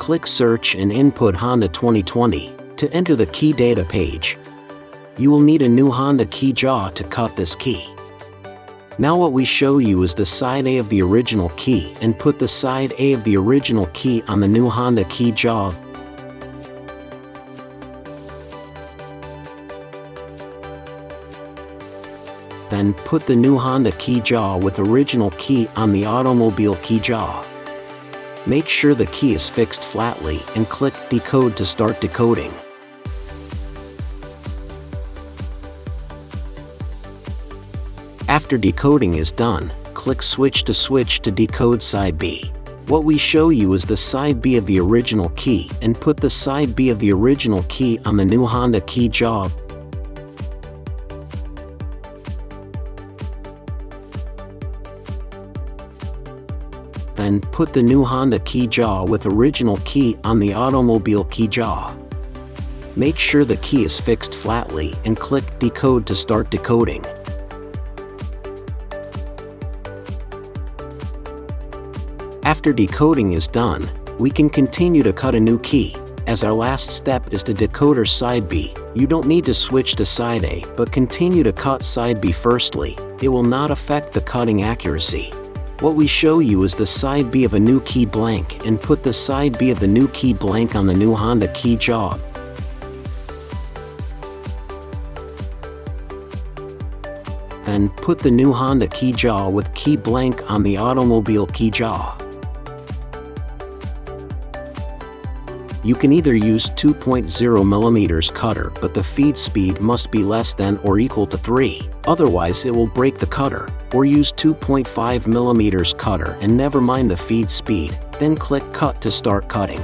click Search and input Honda 2020 to enter the key data page. You will need a new Honda key jaw to cut this key. Now what we show you is the side A of the original key, and put the side A of the original key on the new Honda key jaw. Then put the new Honda key jaw with original key on the automobile key jaw. Make sure the key is fixed flatly and click Decode to start decoding. After decoding is done, click Switch to decode side B. What we show you is the side B of the original key, and put the side B of the original key on the new Honda key jaw. Then put the new Honda key jaw with original key on the automobile key jaw. Make sure the key is fixed flatly and click Decode to start decoding. After decoding is done, we can continue to cut a new key. As our last step is to decoder side B, you don't need to switch to side A, but continue to cut side B firstly. It will not affect the cutting accuracy. What we show you is the side B of a new key blank, and put the side B of the new key blank on the new Honda key jaw. Then put the new Honda key jaw with key blank on the automobile key jaw. You can either use 2.0mm cutter, but the feed speed must be less than or equal to 3, otherwise it will break the cutter, or use 2.5mm cutter and never mind the feed speed, then click Cut to start cutting.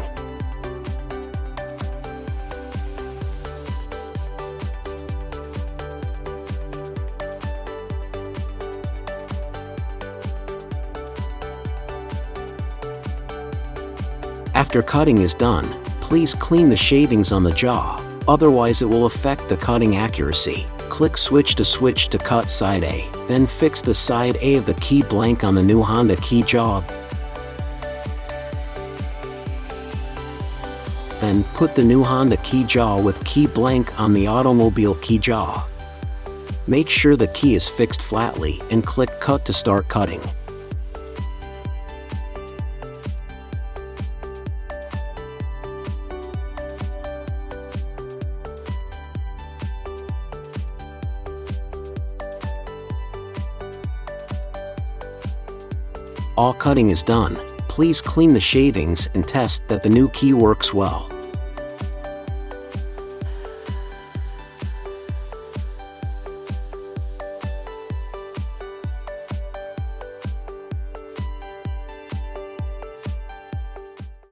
After cutting is done, please clean the shavings on the jaw, otherwise it will affect the cutting accuracy. Click Switch to cut side A, then fix the side A of the key blank on the new Honda key jaw. Then put the new Honda key jaw with key blank on the automobile key jaw. Make sure the key is fixed flatly and click Cut to start cutting. All cutting is done. Please clean the shavings and test that the new key works well.